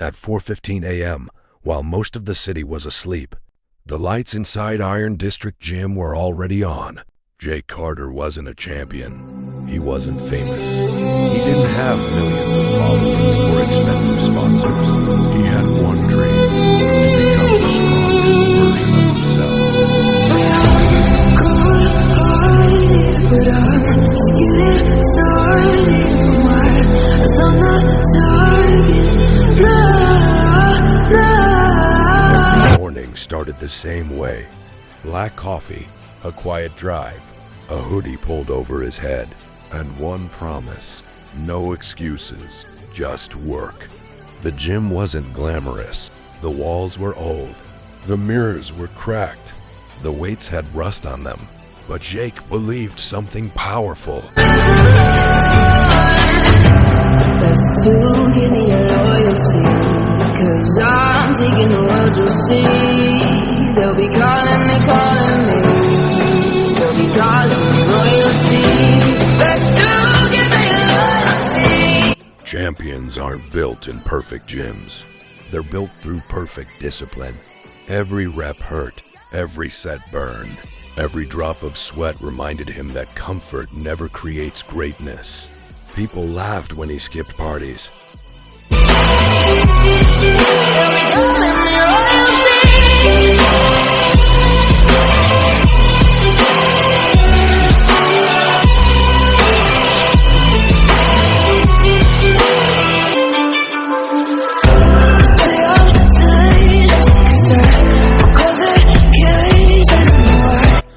At 4:15 a.m., while most of the city was asleep, the lights inside Iron District Gym were already on. Jake Carter wasn't a champion. He wasn't famous. He didn't have millions of followers or expensive sponsors. He had one dream: to become the strongest version of himself. But I'm just getting started. My eyes on the target. Every morning started the same way. Black coffee, a quiet drive, a hoodie pulled over his head, and one promise: no excuses, just work. The gym wasn't glamorous. The walls were old. The mirrors were cracked. The weights had rust on them. But Jake believed something powerful. Best to give me your loyalty, 'cause I'm taking the world to see. They'll be calling me. They'll be calling me royalty. Best to give me your loyalty. Champions aren't built in perfect gyms. They're built through perfect discipline. Every rep hurt, every set burned. Every drop of sweat reminded him that comfort never creates greatness. People laughed when he skipped parties.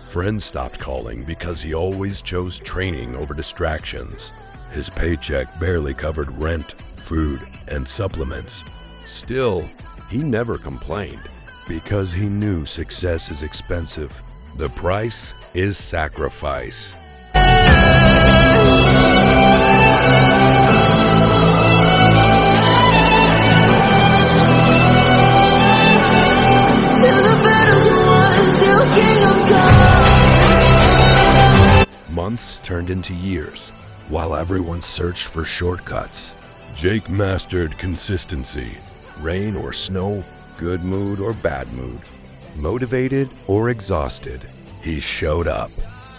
Friends stopped calling because he always chose training over distractions. His paycheck barely covered rent, food, and supplements. Still, he never complained because he knew success is expensive. The price is sacrifice. Months turned into years, while everyone searched for shortcuts. Jake mastered consistency. Rain or snow, good mood or bad mood, motivated or exhausted, he showed up.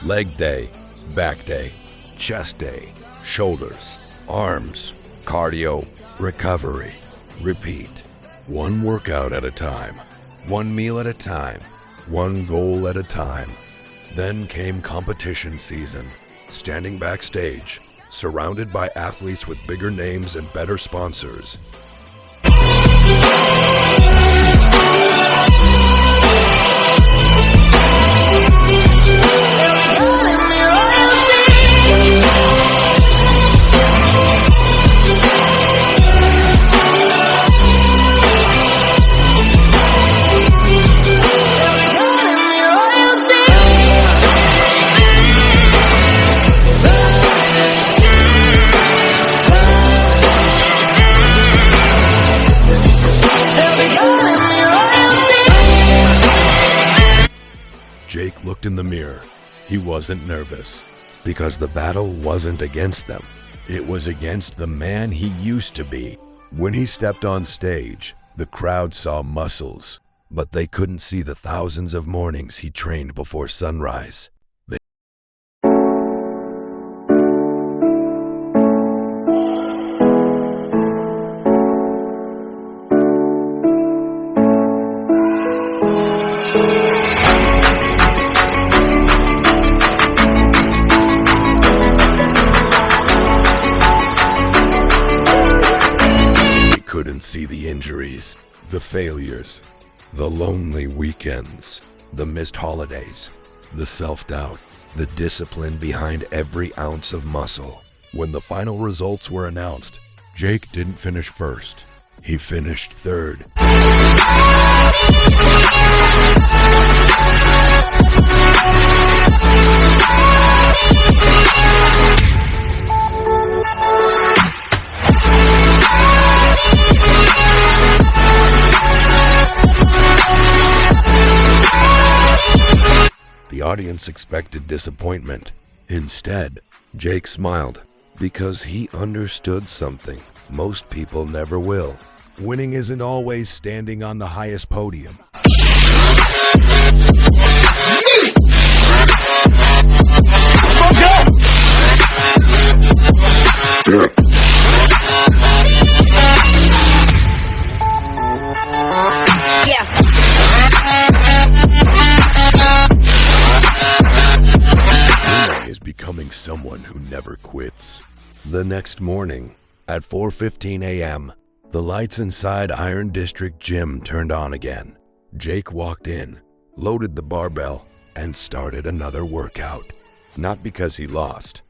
Leg day, back day, chest day, shoulders, arms, cardio, recovery, repeat. One workout at a time, one meal at a time, one goal at a time. Then came competition season. Standing backstage, surrounded by athletes with bigger names and better sponsors. Jake looked in the mirror. He wasn't nervous because the battle wasn't against them. It was against the man he used to be. When he stepped on stage, the crowd saw muscles, but they couldn't see the thousands of mornings he trained before sunrise. Couldn't see the injuries, the failures, the lonely weekends, the missed holidays, the self-doubt, the discipline behind every ounce of muscle. When the final results were announced, Jake didn't finish first. He finished third. The audience expected disappointment. Instead, Jake smiled because he understood something most people never will. Winning isn't always standing on the highest podium. Winning is becoming someone who never quits. The next morning, at 4:15 a.m., the lights inside Iron District Gym turned on again. Jake walked in, loaded the barbell, and started another workout. Not because he lost,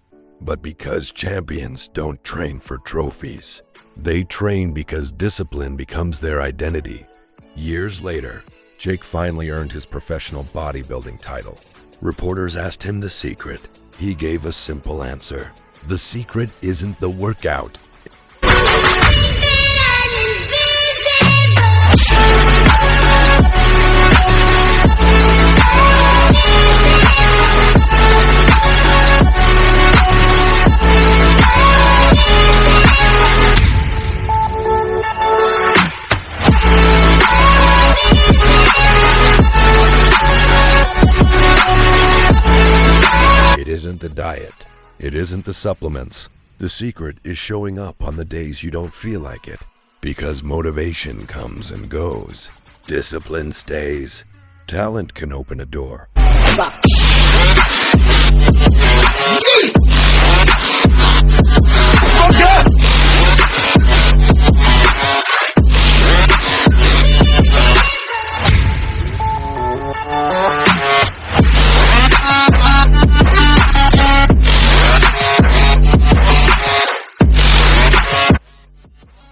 but because champions don't train for trophies. They train because discipline becomes their identity. Years later, Jake finally earned his professional bodybuilding title. Reporters asked him the secret. He gave a simple answer. The secret isn't the workout. It isn't the diet. It isn't the supplements. The secret is showing up on the days you don't feel like it. Because motivation comes and goes. Discipline stays. Talent can open a door.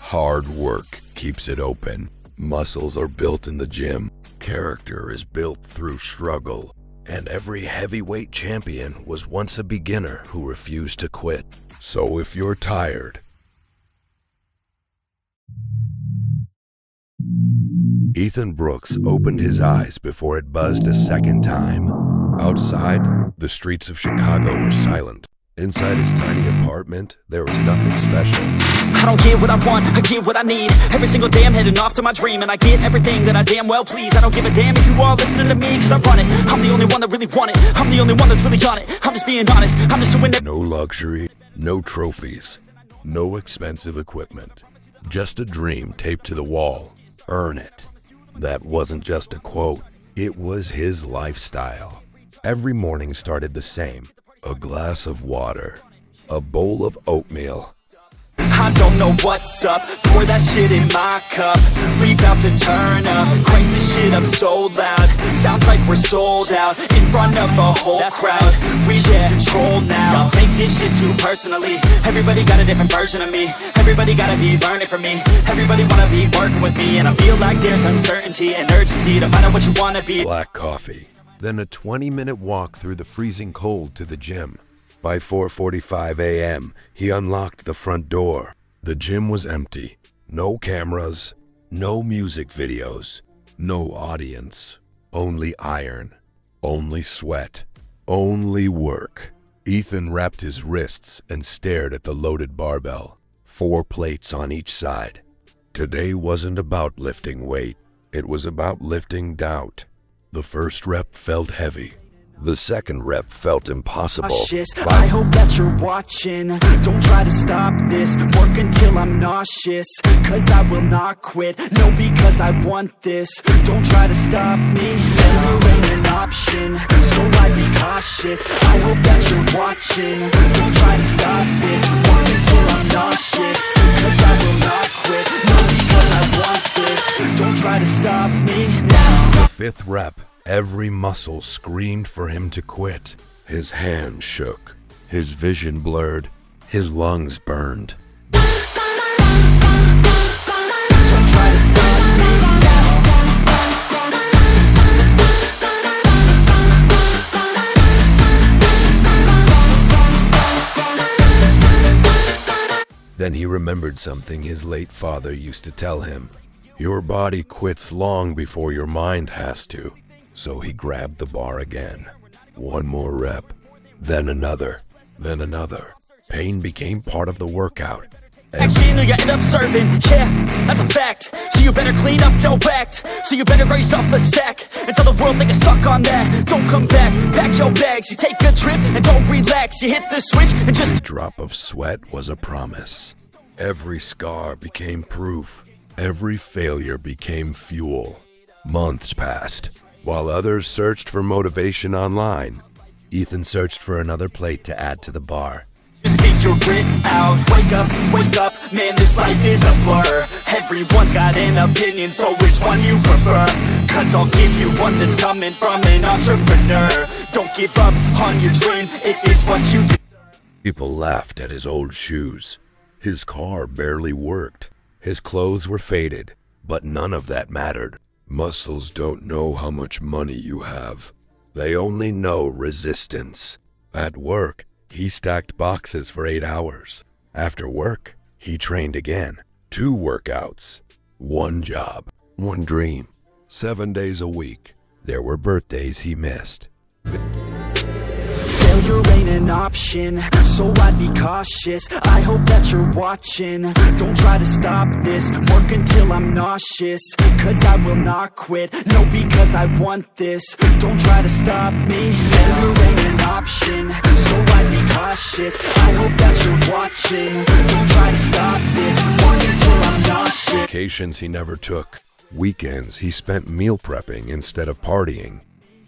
Hard work keeps it open. Muscles are built in the gym. Character is built through struggle. And every heavyweight champion was once a beginner who refused to quit. So if you're tired, Ethan Brooks opened his eyes before it buzzed a second time. Outside, the streets of Chicago were silent. Inside his tiny apartment, there was nothing special. I don't get what I want, I get what I need. Every single day I'm heading off to my dream, and I get everything that I damn well please. I don't give a damn if you all listening to me, cause I run it. I'm the only one that really want it. I'm the only one that's really on it. I'm just being honest, I'm just doing it. No luxury, no trophies, no expensive equipment. Just a dream taped to the wall. Earn it. That wasn't just a quote, it was his lifestyle. Every morning started the same. A glass of water, a bowl of oatmeal. I don't know what's up, pour that shit in my cup. We bout to turn up, crank this shit up so loud. Sounds like we're sold out, in front of a whole crowd. We lose control now, I'll take this shit too personally. Everybody got a different version of me. Everybody gotta be learning from me. Everybody wanna be working with me. And I feel like there's uncertainty and urgency to find out what you wanna be. Black coffee. Then a 20-minute walk through the freezing cold to the gym. By 4:45 a.m., he unlocked the front door. The gym was empty. No cameras, no music videos, no audience. Only iron, only sweat, only work. Ethan wrapped his wrists and stared at the loaded barbell. 4 plates on each side. Today wasn't about lifting weight. It was about lifting doubt. The first rep felt heavy. The second rep felt impossible. I hope that you're watching. Don't try to stop this. Work until I'm nauseous, cause I will not quit. No, because I want this. Don't try to stop me. Failure ain't an option, so I be cautious. I hope that you're watching. Don't try to stop this. Work until I'm nauseous, cause I will not quit. No, because I want this. Don't try to stop me now. The 5th rep. Every muscle screamed for him to quit. His hands shook, his vision blurred, his lungs burned. Don't try to stop me now. Then he remembered something his late father used to tell him. Your body quits long before your mind has to. So he grabbed the bar again. 1 more rep, then another, then another. Pain became part of the workout. Action or you end up serving, yeah, that's a fact. So you better clean up your act. So you better raise up a stack and tell the world they can suck on that. Don't come back, pack your bags. You take a trip and don't relax. You hit the switch and just... A drop of sweat was a promise. Every scar became proof. Every failure became fuel. Months passed. While others searched for motivation online, Ethan searched for another plate to add to the bar. Just speak your grit out. Wake up, man, this life is a blur. Everyone's got an opinion, so which one you prefer? Cause I'll give you one that's coming from an entrepreneur. Don't give up on your dream if it's what you do. People laughed at his old shoes. His car barely worked. His clothes were faded, but none of that mattered. Muscles don't know how much money you have. They only know resistance. At work, he stacked boxes for 8 hours. After work, he trained again. 2 workouts, 1 job, 1 dream. 7 days a week. There were birthdays he missed. Failure ain't an option, so I'd be cautious. I hope that you're watching. Don't try to stop this, work until I'm nauseous. Cause I will not quit, no, because I want this. Don't try to stop me, failure ain't an option, so I'd be cautious. I hope that you're watching. Don't try to stop this, work until I'm nauseous. Vacations he never took. Weekends he spent meal prepping instead of partying.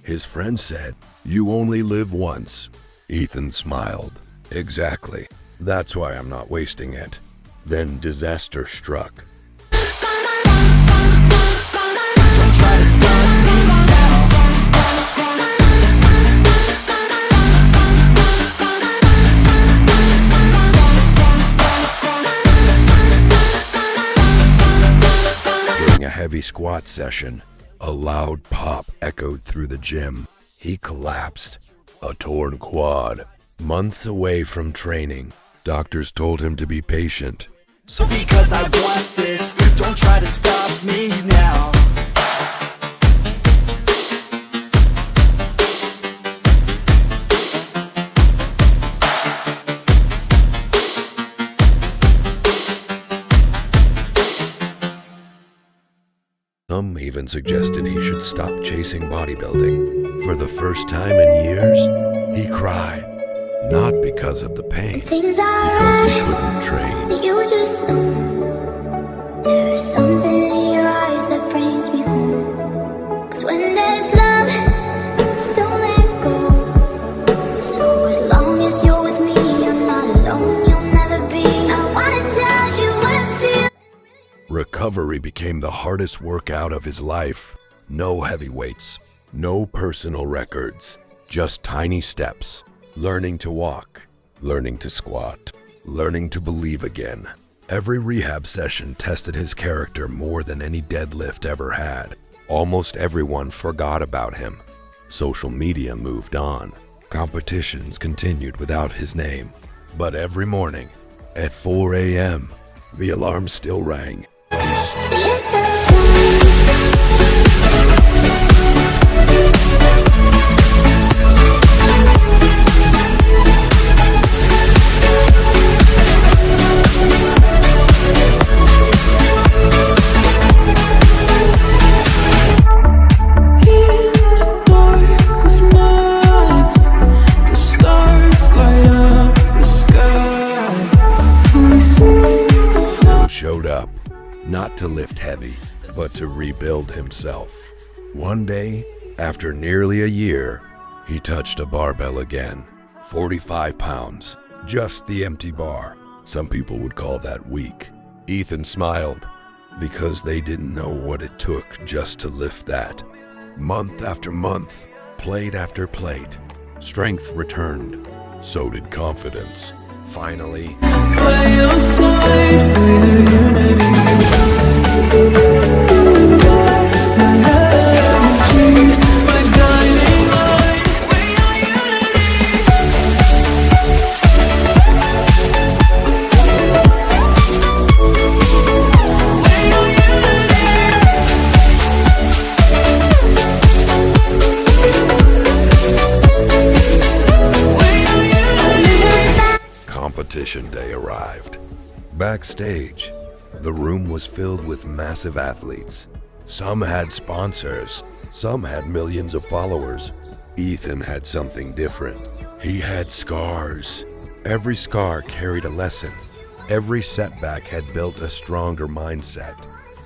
His friend said, "You only live once." Ethan smiled. Exactly. That's why I'm not wasting it. Then disaster struck. Don't try to stop me now. During a heavy squat session, a loud pop echoed through the gym. He collapsed. A torn quad. Months away from training, doctors told him to be patient. So because I want this, don't try to stop me now. Some even suggested he should stop chasing bodybuilding. For the first time in years, he cried. Not because of the pain, because he couldn't train. You just know there is something in your eyes that brings me home. Cause when there's love, you don't let go. So as long as you're with me, you're not alone, you'll never be. I wanna tell you what I feel. Recovery became the hardest workout of his life. No heavy weights, no personal records, just tiny steps. Learning to walk, learning to squat, learning to believe again. Every rehab session tested his character more than any deadlift ever had. Almost everyone forgot about him. Social media moved on. Competitions continued without his name. But every morning, at 4 a.m., the alarm still rang. Showed up, not to lift heavy, but to rebuild himself. One day, after nearly a year, he touched a barbell again. 45 pounds, just the empty bar. Some people would call that weak. Ethan smiled, because they didn't know what it took just to lift that. Month after month, plate after plate, strength returned. So did confidence. Finally, by your side, we're unity. You are my energy, my guiding light. We are unity. We are competition day arrived. Backstage, the room was filled with massive athletes. Some had sponsors, some had millions of followers. Ethan had something different. He had scars. Every scar carried a lesson. Every setback had built a stronger mindset.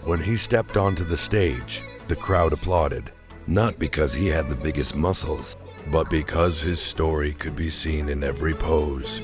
When he stepped onto the stage, the crowd applauded, not because he had the biggest muscles, but because his story could be seen in every pose.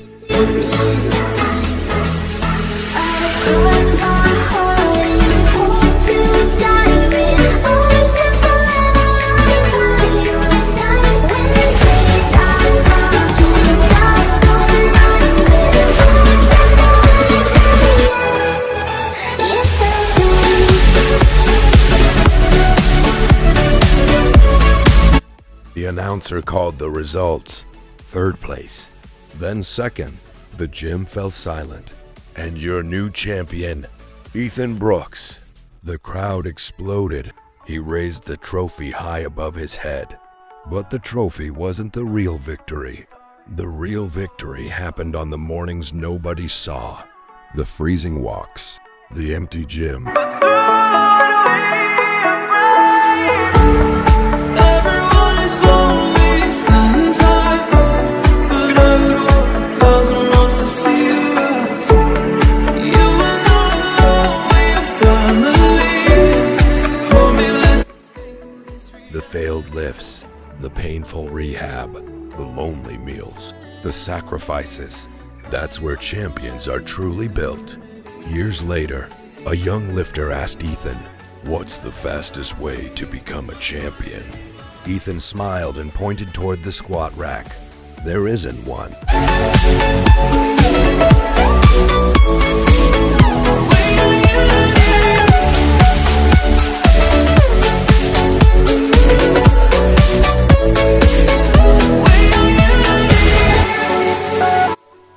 The announcer called the results. Third place, then second. The gym fell silent. And your new champion, Ethan Brooks. The crowd exploded. He raised the trophy high above his head. But the trophy wasn't the real victory. The real victory happened on the mornings nobody saw. The freezing walks, the empty gym. The failed lifts, the painful rehab, the lonely meals, the sacrifices. That's where champions are truly built. Years later, a young lifter asked Ethan, "What's the fastest way to become a champion?" Ethan smiled and pointed toward the squat rack. There isn't one.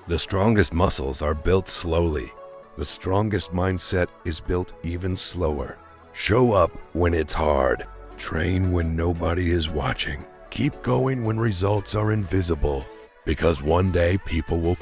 The strongest muscles are built slowly. The strongest mindset is built even slower. Show up when it's hard. Train when nobody is watching. Keep going when results are invisible. Because one day people will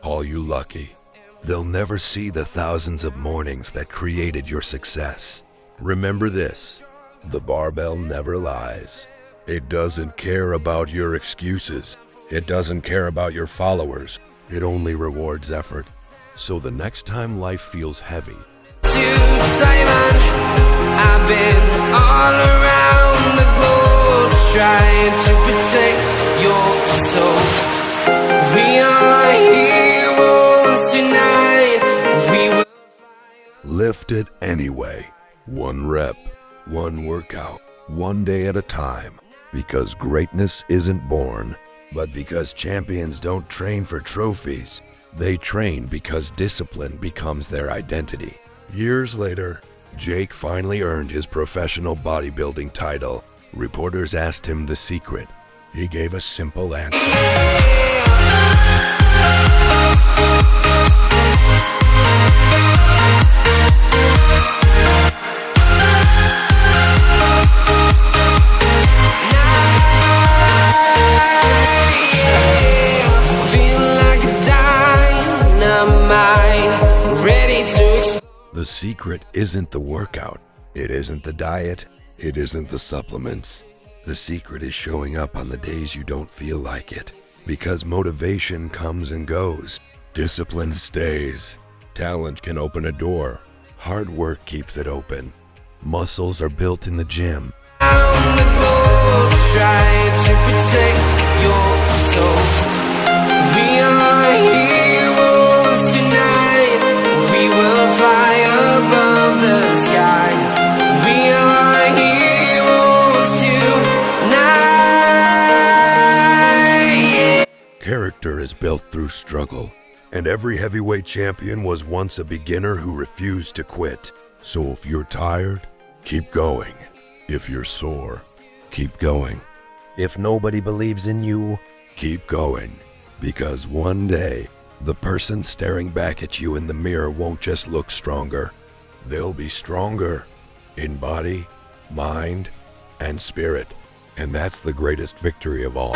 call you lucky. They'll never see the thousands of mornings that created your success. Remember this, the barbell never lies. It doesn't care about your excuses. It doesn't care about your followers. It only rewards effort. So the next time life feels heavy, Simon, I've been all around the globe trying to protect your soul. We are heroes tonight. We will lift it anyway. One rep, one workout, one day at a time. Because greatness isn't born, but because champions don't train for trophies. They train because discipline becomes their identity. Years later, Jake finally earned his professional bodybuilding title. Reporters asked him the secret. He gave a simple answer. The secret isn't the workout. It isn't the diet. It isn't the supplements. The secret is showing up on the days you don't feel like it. Because motivation comes and goes. Discipline stays. Talent can open a door. Hard work keeps it open. Muscles are built in the gym. Down the globe, trying to protect your soul. We are heroes tonight. We will fly above the sky. We are heroes tonight. is built through struggle, and every heavyweight champion was once a beginner who refused to quit. So if you're tired, keep going. If you're sore, keep going. If nobody believes in you, keep going. Because one day, the person staring back at you in the mirror won't just look stronger. They'll be stronger in body, mind, and spirit. And that's the greatest victory of all.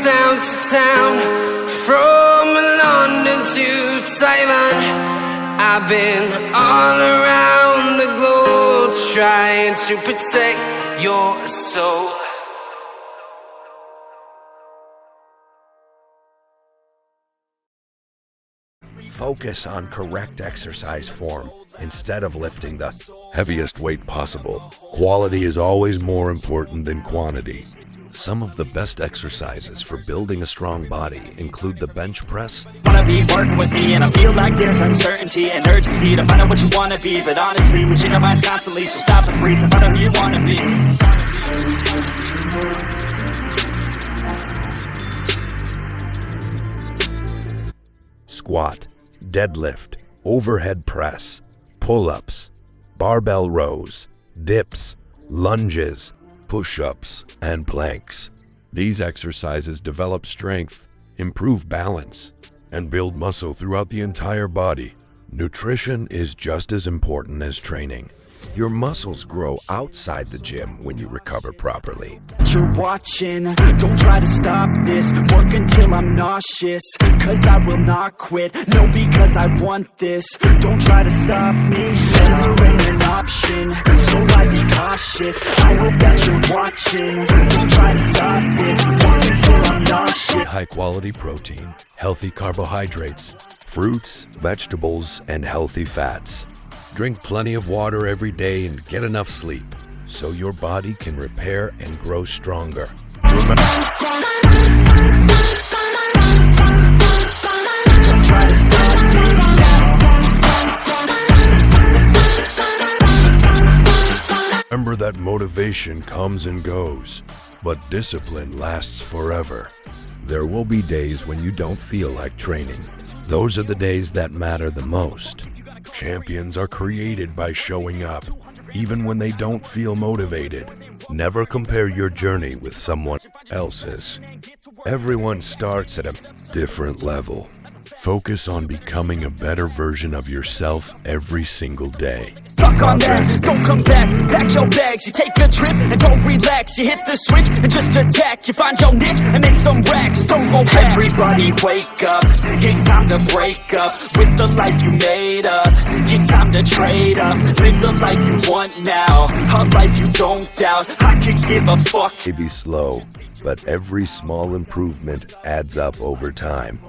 Town to town, from London to Taiwan, I've been all around the globe trying to protect your soul. Focus on correct exercise form instead of lifting the heaviest weight possible. Quality is always more important than quantity. Some of the best exercises for building a strong body include the bench press. Wanna be working with me, and I feel like there's uncertainty and urgency to find out what you wanna be. But honestly, we change our minds constantly, so stop and breathe and find out who you wanna be. Squat, deadlift, overhead press, pull-ups, barbell rows, dips, lunges, push-ups, and planks. These exercises develop strength, improve balance, and build muscle throughout the entire body. Nutrition is just as important as training. Your muscles grow outside the gym when you recover properly. You're watching, don't try to stop this. Work until I'm nauseous, cause I will not quit. No, because I want this. Don't try to stop me, never ain't an option. So I be cautious, I hope that you're watching. Don't try to stop this, work until I'm nauseous. High quality protein, healthy carbohydrates, fruits, vegetables, and healthy fats. Drink plenty of water every day and get enough sleep so your body can repair and grow stronger. Remember that motivation comes and goes, but discipline lasts forever. There will be days when you don't feel like training. Those are the days that matter the most. Champions are created by showing up, even when they don't feel motivated. Never compare your journey with someone else's. Everyone starts at a different level. Focus on becoming a better version of yourself every single day. Fuck on that, don't come back, pack your bags. You take a trip and don't relax. You hit the switch and just attack. You find your niche and make some racks, don't hold back. Everybody wake up, it's time to break up with the life you made up. It's time to trade up, live the life you want now, a life you don't doubt. I could give a fuck. Maybe slow, but every small improvement adds up over time.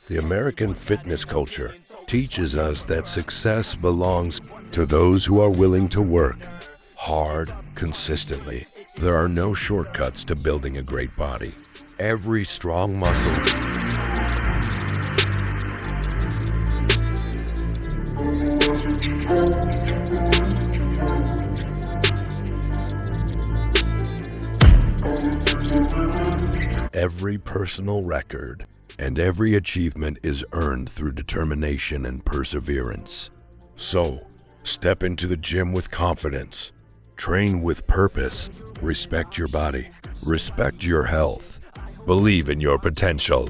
The American fitness culture teaches us that success belongs to those who are willing to work hard, consistently. There are no shortcuts to building a great body. Every strong muscle every personal record and every achievement is earned through determination and perseverance. So, step into the gym with confidence, train with purpose, respect your body, respect your health, believe in your potential.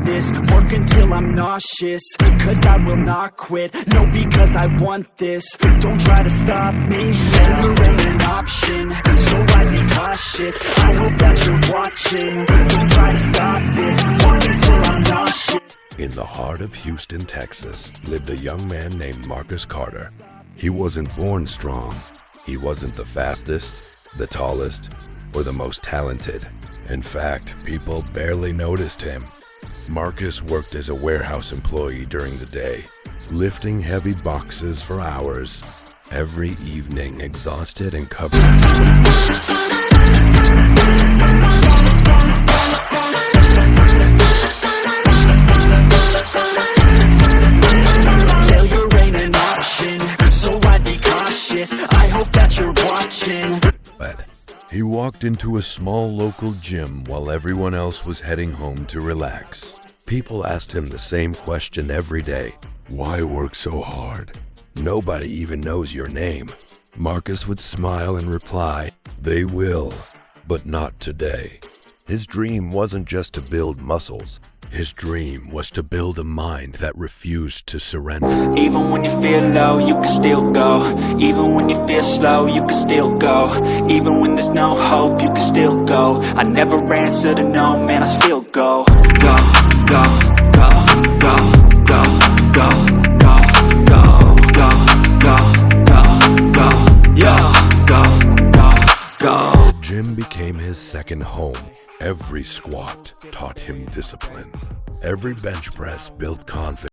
This work until I'm nauseous, cause I will not quit. No, because I want this. Don't try to stop me, never ain't an option. So I be cautious, I hope that you're watching. Don't try to stop this, work until I'm nauseous. In the heart of Houston, Texas, lived a young man named Marcus Carter. He wasn't born strong. He wasn't the fastest, the tallest, or the most talented. In fact, people barely noticed him. Marcus worked as a warehouse employee during the day, lifting heavy boxes for hours, every evening exhausted and covered in sweat. Failure ain't an option, so I'd be cautious. I hope that you're watching. But he walked into a small local gym while everyone else was heading home to relax. People asked him the same question every day. Why work so hard? Nobody even knows your name. Marcus would smile and reply, they will, but not today. His dream wasn't just to build muscles. His dream was to build a mind that refused to surrender. Even when you feel low, you can still go. Even when you feel slow, you can still go. Even when there's no hope, you can still go. I never answer to no, man, I still go. Go, go, go, go, go, go, go, go, go, go, go, go, yo, go, go, go. The gym became his second home. Every squat taught him discipline. Every bench press built confidence.